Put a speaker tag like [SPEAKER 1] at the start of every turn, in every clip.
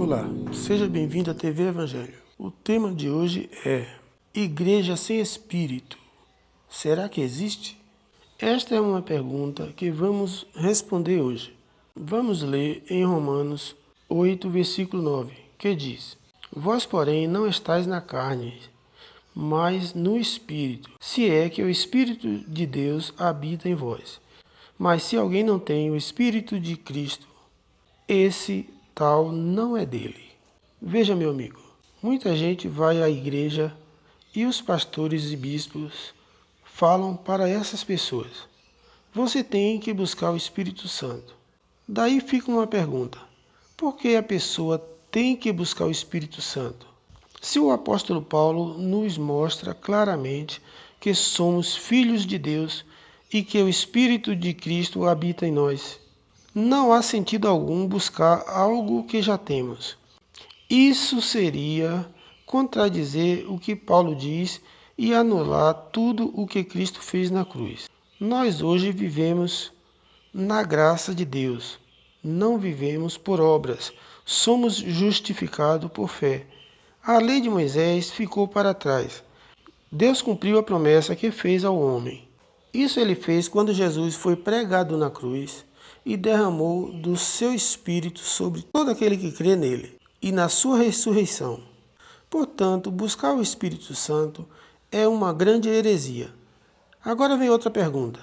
[SPEAKER 1] Olá, seja bem-vindo à TV Evangelho. O tema de hoje é Igreja sem Espírito. Será que existe? Esta é uma pergunta que vamos responder hoje. Vamos ler em Romanos 8, versículo 9, que diz: Vós, porém, não estáis na carne, mas no Espírito, se é que o Espírito de Deus habita em vós. Mas se alguém não tem o Espírito de Cristo, esse tal não é dele. Veja, meu amigo, muita gente vai à igreja e os pastores e bispos falam para essas pessoas: você tem que buscar o Espírito Santo. Daí fica uma pergunta: por que a pessoa tem que buscar o Espírito Santo? Se o apóstolo Paulo nos mostra claramente que somos filhos de Deus e que o Espírito de Cristo habita em nós, não há sentido algum buscar algo que já temos. Isso seria contradizer o que Paulo diz e anular tudo o que Cristo fez na cruz. Nós hoje vivemos na graça de Deus, não vivemos por obras, somos justificados por fé. A lei de Moisés ficou para trás. Deus cumpriu a promessa que fez ao homem. Isso ele fez quando Jesus foi pregado na cruz e derramou do seu Espírito sobre todo aquele que crê nele e na sua ressurreição. Portanto, buscar o Espírito Santo é uma grande heresia. Agora vem outra pergunta.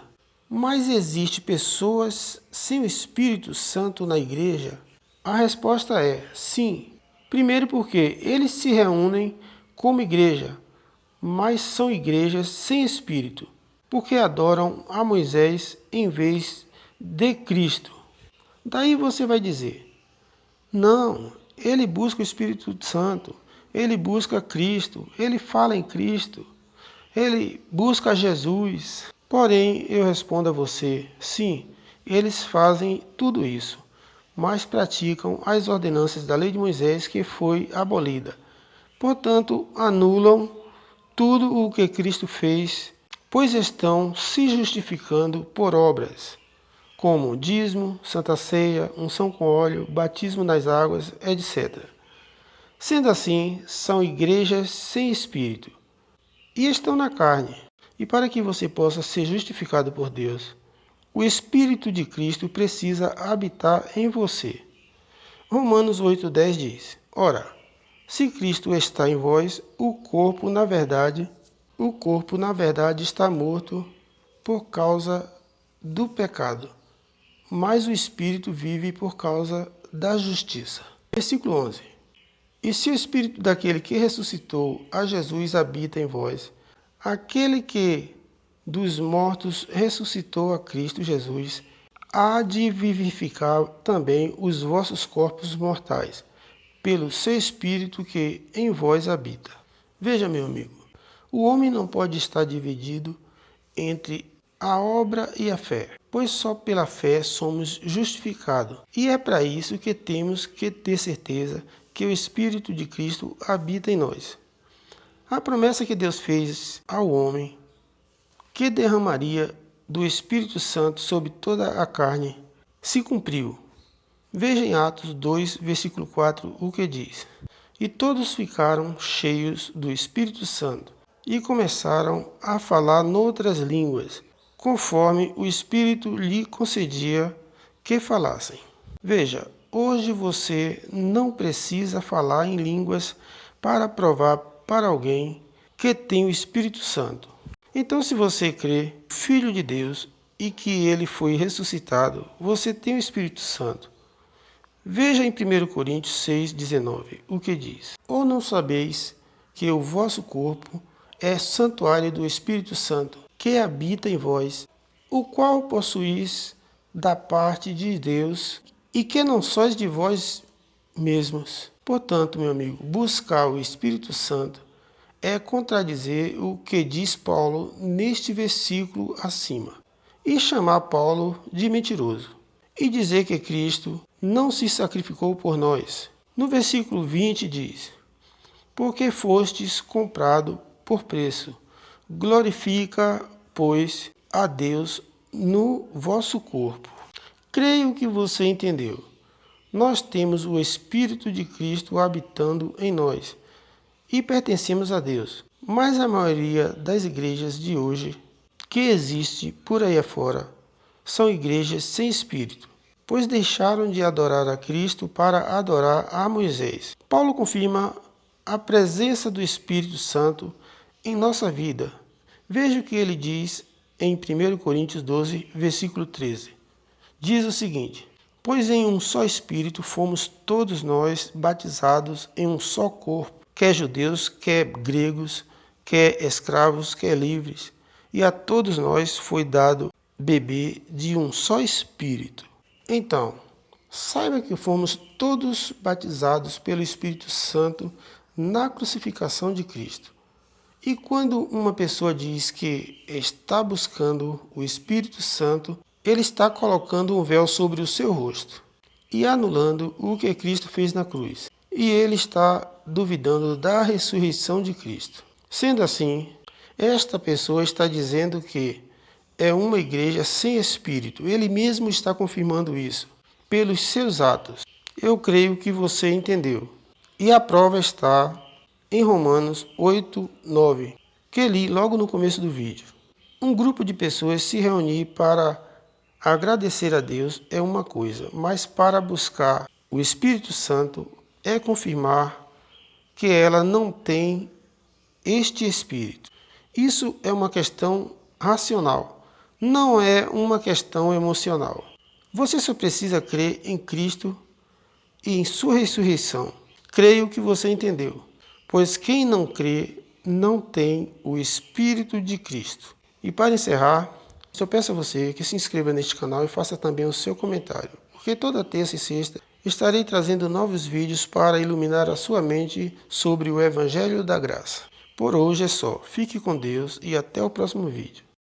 [SPEAKER 1] Mas existe pessoas sem o Espírito Santo na igreja? A resposta é sim. Primeiro porque eles se reúnem como igreja, mas são igrejas sem Espírito, porque adoram a Moisés em vez de Cristo. Daí você vai dizer: não, ele busca o Espírito Santo, ele busca Cristo, ele fala em Cristo, ele busca Jesus. Porém, eu respondo a você: sim, eles fazem tudo isso, mas praticam as ordenanças da lei de Moisés que foi abolida. Portanto, anulam tudo o que Cristo fez, pois estão se justificando por obras, como dízimo, santa ceia, unção com óleo, batismo nas águas, etc. Sendo assim, são igrejas sem espírito e estão na carne. E para que você possa ser justificado por Deus, o Espírito de Cristo precisa habitar em você. Romanos 8,10 diz: Ora, se Cristo está em vós, o corpo na verdade está morto por causa do pecado, mas o Espírito vive por causa da justiça. Versículo 11. E se o Espírito daquele que ressuscitou a Jesus habita em vós, aquele que dos mortos ressuscitou a Cristo Jesus, há de vivificar também os vossos corpos mortais, pelo seu Espírito que em vós habita. Veja, meu amigo, o homem não pode estar dividido entre a obra e a fé, pois só pela fé somos justificados. E é para isso que temos que ter certeza que o Espírito de Cristo habita em nós. A promessa que Deus fez ao homem, que derramaria do Espírito Santo sobre toda a carne, se cumpriu. Veja em Atos 2, versículo 4, o que diz: E todos ficaram cheios do Espírito Santo e começaram a falar noutras línguas, conforme o Espírito lhe concedia que falassem. Veja, hoje você não precisa falar em línguas para provar para alguém que tem o Espírito Santo. Então, se você crê, Filho de Deus, e que ele foi ressuscitado, você tem o Espírito Santo. Veja em 1 Coríntios 6,19, o que diz: Ou não sabeis que o vosso corpo é santuário do Espírito Santo, que habita em vós, o qual possuís da parte de Deus, e que não sois de vós mesmos. Portanto, meu amigo, buscar o Espírito Santo é contradizer o que diz Paulo neste versículo acima, e chamar Paulo de mentiroso, e dizer que Cristo não se sacrificou por nós. No versículo 20 diz: Porque fostes comprado por preço, glorifica, pois, a Deus no vosso corpo. Creio que você entendeu. nós temos o Espírito de Cristo habitando em nós e pertencemos a Deus. Mas a maioria das igrejas de hoje que existe por aí afora são igrejas sem Espírito, pois deixaram de adorar a Cristo para adorar a Moisés. Paulo confirma a presença do Espírito Santo em nossa vida. Veja o que ele diz em 1 Coríntios 12, versículo 13. Diz o seguinte: pois em um só Espírito fomos todos nós batizados em um só corpo, quer judeus, quer gregos, quer escravos, quer livres, e a todos nós foi dado beber de um só Espírito. Então, saiba que fomos todos batizados pelo Espírito Santo na crucificação de Cristo. E quando uma pessoa diz que está buscando o Espírito Santo, ele está colocando um véu sobre o seu rosto e anulando o que Cristo fez na cruz. E ele está duvidando da ressurreição de Cristo. Sendo assim, esta pessoa está dizendo que é uma igreja sem Espírito. Ele mesmo está confirmando isso pelos seus atos. Eu creio que você entendeu. E a prova está em Romanos 8, 9, que li logo no começo do vídeo. Um grupo de pessoas se reunir para agradecer a Deus é uma coisa, mas para buscar o Espírito Santo é confirmar que ela não tem este Espírito. Isso é uma questão racional, não é uma questão emocional. Você só precisa crer em Cristo e em sua ressurreição. Creio que você entendeu, pois quem não crê não tem o Espírito de Cristo. E para encerrar, eu peço a você que se inscreva neste canal e faça também o seu comentário, porque toda terça e sexta estarei trazendo novos vídeos para iluminar a sua mente sobre o Evangelho da Graça. Por hoje é só. Fique com Deus e até o próximo vídeo.